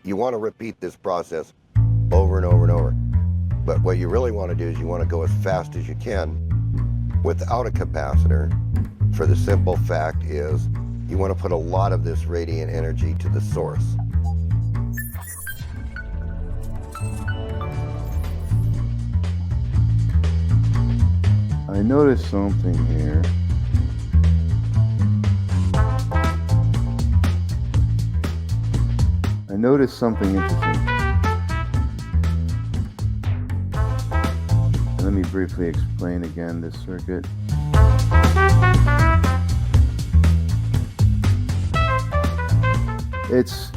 You want to repeat this process over and over and over. But what you really want to do is you want to go as fast as you can without a capacitor, for the simple fact is you want to put a lot of this radiant energy to the source. I noticed something here. I noticed something interesting. Let me briefly explain again this circuit. It's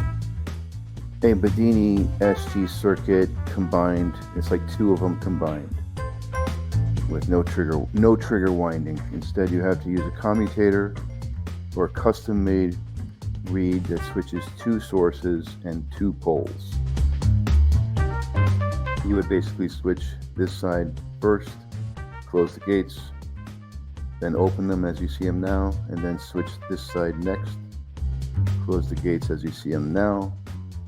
a Bedini SG circuit combined. It's like two of them combined with no trigger winding. Instead, you have to use a commutator or a custom-made reed that switches two sources and two poles. You would basically switch this side first, close the gates, then open them as you see them now, and then switch this side next, close the gates as you see them now,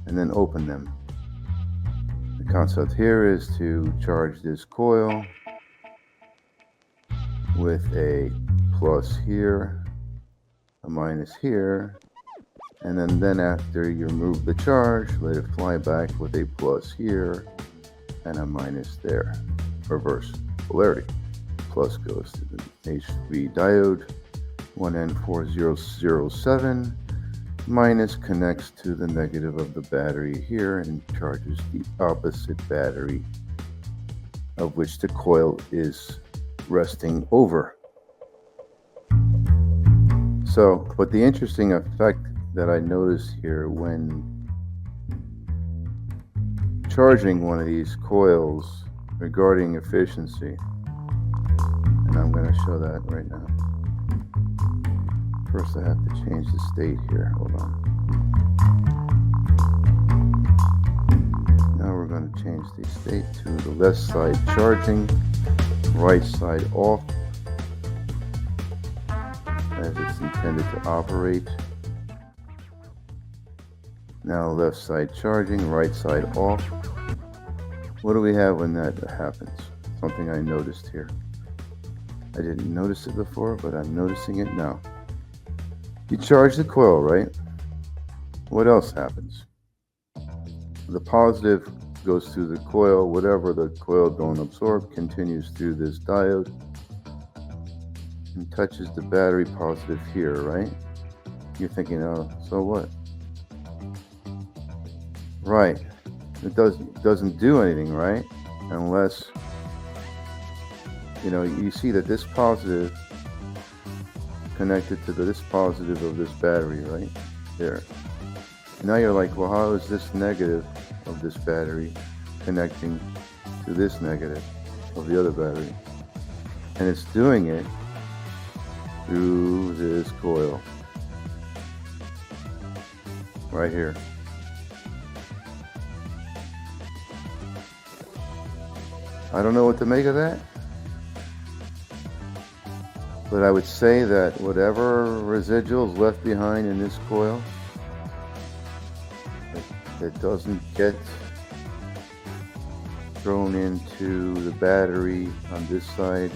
and then open them. The concept here is to charge this coil with a plus here, a minus here, and then after you remove the charge, let it fly back with a plus here and a minus there. Reverse polarity. Plus goes to the HV diode 1N4007, minus connects to the negative of the battery here and charges the opposite battery, of which the coil is resting over. So, but the interesting effect that I noticed here when charging one of these coils regarding efficiency, and I'm going to show that right now. First I have to change the state here. Hold on. Now we're going to change the state to the left side charging, right side off, as it's intended to operate. Now left side charging, right side off. What do we have when that happens? Something I noticed here. I didn't notice it before, but I'm noticing it now. You charge the coil, right? What else happens? The positive goes through the coil. Whatever the coil don't absorb continues through this diode and touches the battery positive here, right? You're thinking, oh, so what? Right. It doesn't do anything, right? Unless, you see that this positive connected to this positive of this battery, right? There. Now you're like, well, how is this negative of this battery connecting to this negative of the other battery? And it's doing it through this coil right here. I don't know what to make of that, but I would say that whatever residuals left behind in this coil that doesn't get thrown into the battery on this side,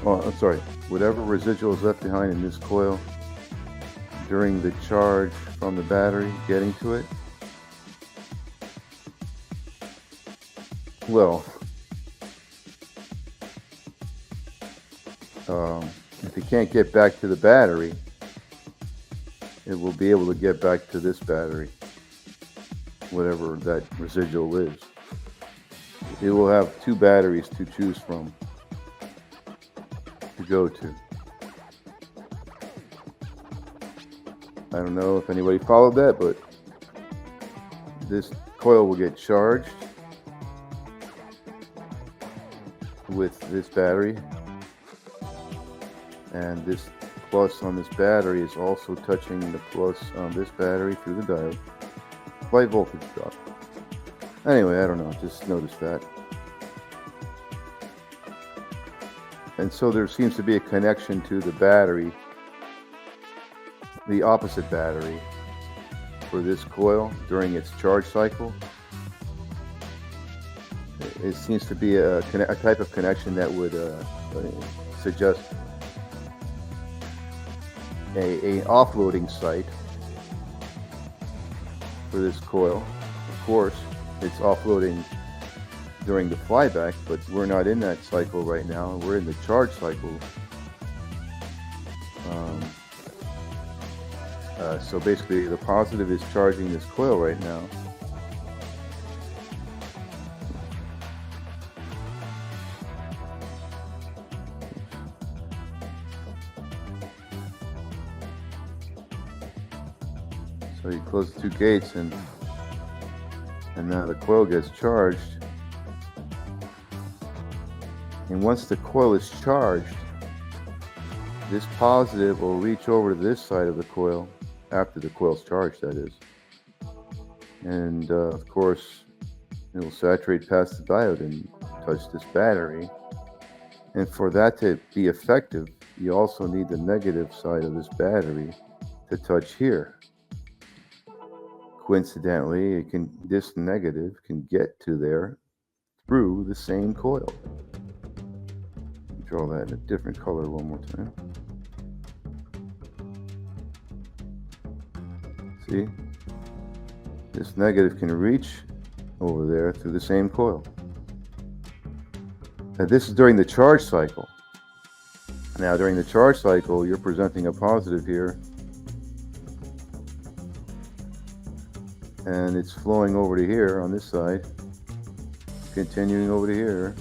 whatever residuals left behind in this coil during the charge from the battery getting to it, well, if it can't get back to the battery, it will be able to get back to this battery, whatever that residual is. It will have two batteries to choose from to go to. I don't know if anybody followed that, but this coil will get charged with this battery, and this plus on this battery is also touching the plus on this battery through the diode. Slight voltage drop. Anyway, I don't know, just noticed that. And so there seems to be a connection to the battery the opposite battery for this coil during its charge cycle. It seems to be a type of connection that would suggest a offloading site for this coil. Of course, it's offloading during the flyback, but we're not in that cycle right now. We're in the charge cycle. So basically, the positive is charging this coil right now. So you close the two gates, and now the coil gets charged. And once the coil is charged, this positive will reach over to this side of the coil, after the coil's charged, that is. And of course, it will saturate past the diode and touch this battery. And for that to be effective, you also need the negative side of this battery to touch here. Coincidentally, this negative can get to there through the same coil. Draw that in a different color one more time. See? This negative can reach over there through the same coil. Now this is during the charge cycle. Now during the charge cycle, you're presenting a positive here, and it's flowing over to here on this side, continuing over to here,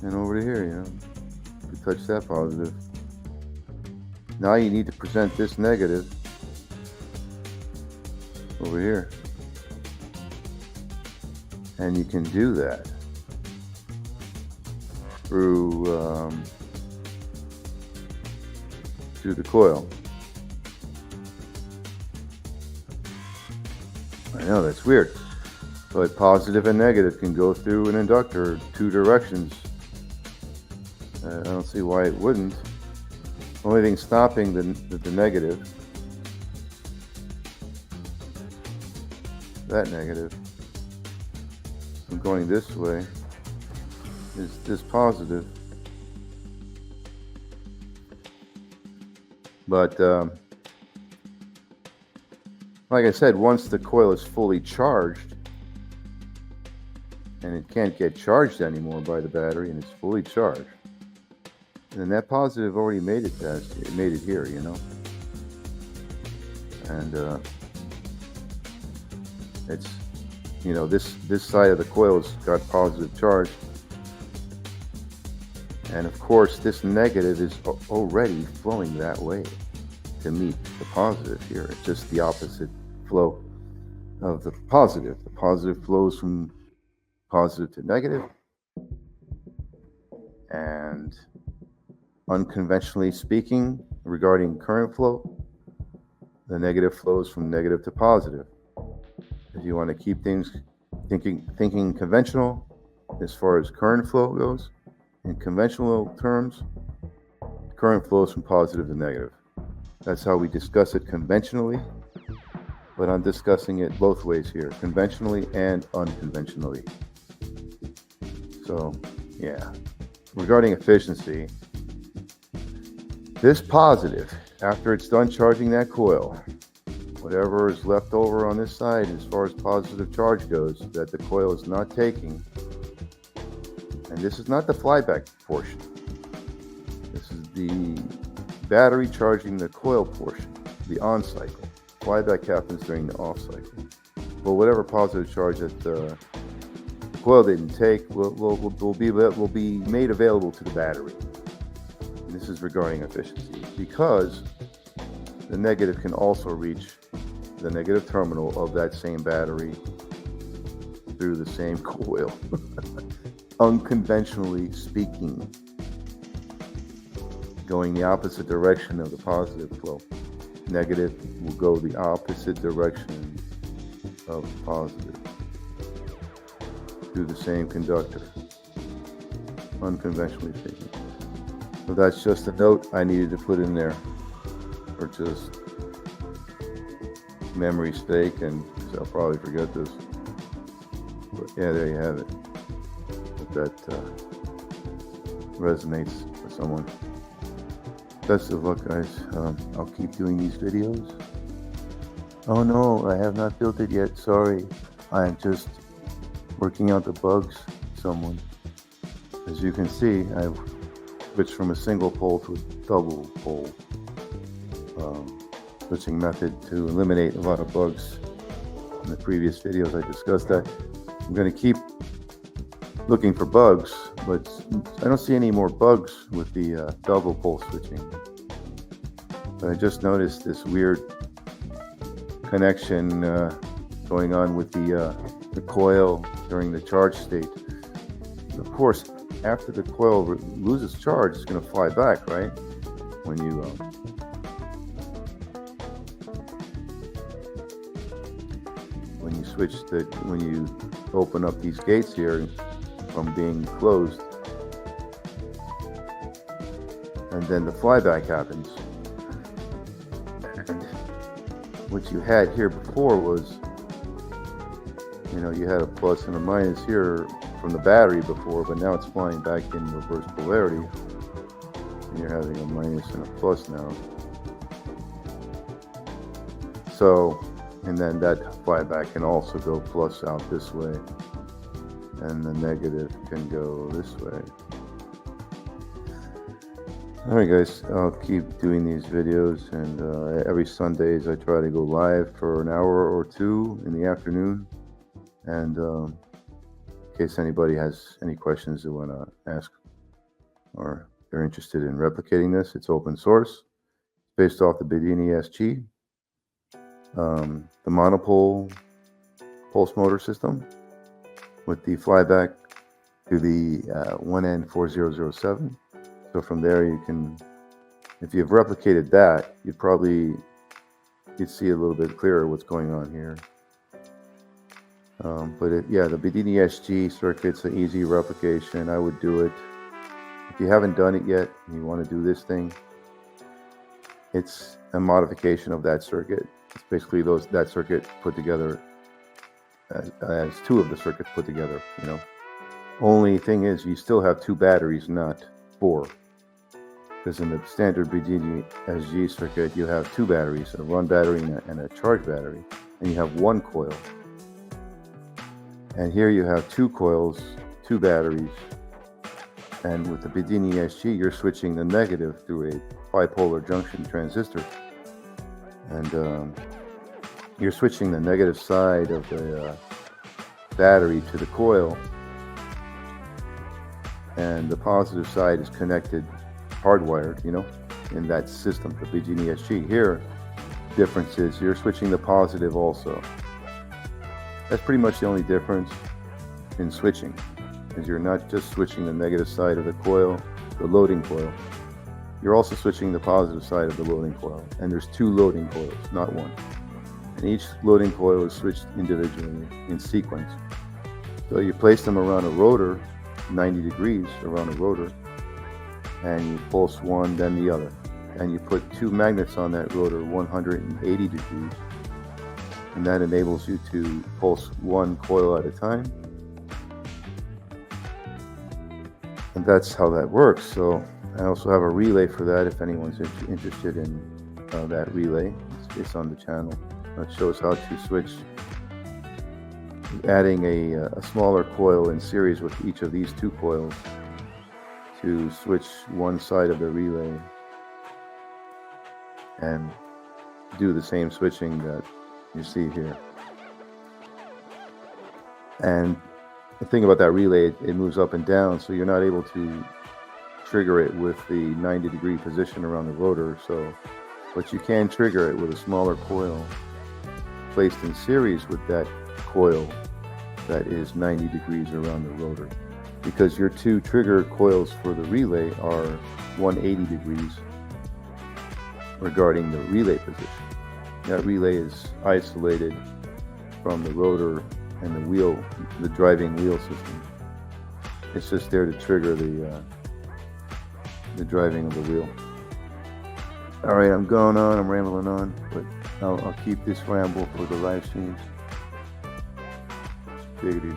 and over to here, you know, to touch that positive. Now you need to present this negative over here. And you can do that through the coil. I know, that's weird. But positive and negative can go through an inductor two directions. I don't see why it wouldn't. Only thing stopping the negative, that negative, from going this way is this positive. But like I said, once the coil is fully charged, and it can't get charged anymore by the battery, and it's fully charged, and that positive already made it past, it made it here, you know. And it's, you know, this side of the coil has got positive charge, and of course this negative is already flowing that way to meet the positive here. It's just the opposite flow of the positive. The positive flows from positive to negative, and unconventionally speaking, regarding current flow, the negative flows from negative to positive. If you want to keep things thinking conventional as far as current flow goes, in conventional terms, current flows from positive to negative. That's how we discuss it conventionally, but I'm discussing it both ways here, conventionally and unconventionally. So, yeah. Regarding efficiency, this positive, after it's done charging that coil, whatever is left over on this side as far as positive charge goes that the coil is not taking, and this is not the flyback portion, this is the battery charging the coil portion, the on cycle. Flyback happens during the off cycle. But whatever positive charge that the coil didn't take will be made available to the battery. And this is regarding efficiency, because the negative can also reach the negative terminal of that same battery through the same coil. Unconventionally speaking, going the opposite direction of the positive flow. Negative will go the opposite direction of positive through the same conductor, unconventionally speaking. So that's just a note I needed to put in there. or just memory stake, and I'll probably forget this. But yeah, there you have it. If that resonates with someone. Best of luck, guys. I'll keep doing these videos. Oh no, I have not built it yet. Sorry. I am just working out the bugs. Someone. As you can see, I've switched from a single pole to a double pole switching method to eliminate a lot of bugs. In the previous videos I discussed that. I'm going to keep looking for bugs, but I don't see any more bugs with the double pole switching. But I just noticed this weird connection going on with the coil during the charge state. Of course, after the coil loses charge, it's going to fly back, right? When you when you open up these gates here from being closed, and then the flyback happens. And what you had here before was, you had a plus and a minus here from the battery before, but now it's flying back in reverse polarity, and you're having a minus and a plus now. So, and then that flyback can also go plus out this way, and the negative can go this way. Alright guys, I'll keep doing these videos, and every Sundays I try to go live for an hour or two in the afternoon, and in case anybody has any questions they want to ask, or they're interested in replicating this, it's open source, based off the Bedini SG, the monopole pulse motor system with the flyback to the 1N4007. So from there you can, if you've replicated that, you'd see a little bit clearer what's going on here. The Bedini SG circuit's an easy replication. I would do it. If you haven't done it yet and you want to do this thing, it's a modification of that circuit. It's basically that circuit put together as two of the circuits put together, Only thing is you still have two batteries, not four. Because in the standard Bedini SG circuit, you have two batteries, a run battery and a charge battery, and you have one coil. And here you have two coils, two batteries, and with the Bedini SG, you're switching the negative through a bipolar junction transistor. And you're switching the negative side of the battery to the coil, and the positive side is connected, hardwired, in that system, the Bedini SG. Here, difference is you're switching the positive also. That's pretty much the only difference in switching, is you're not just switching the negative side of the coil, the loading coil. You're also switching the positive side of the loading coil, and there's two loading coils, not one. And each loading coil is switched individually in sequence. So you place them around a rotor, 90 degrees around a rotor, and you pulse one, then the other. And you put two magnets on that rotor, 180 degrees, and that enables you to pulse one coil at a time. And that's how that works. So I also have a relay for that if anyone's interested in that relay. It's on the channel. It shows how to switch, adding a smaller coil in series with each of these two coils to switch one side of the relay and do the same switching that you see here. And the thing about that relay, it moves up and down, so you're not able to trigger it with the 90-degree position around the rotor. But you can trigger it with a smaller coil placed in series with that coil that is 90 degrees around the rotor, because your two trigger coils for the relay are 180 degrees regarding the relay position. That relay is isolated from the rotor and the wheel, the driving wheel system. It's just there to trigger the driving of the wheel. All right, I'm going on. I'm rambling on, but I'll keep this ramble for the live streams. Take it easy.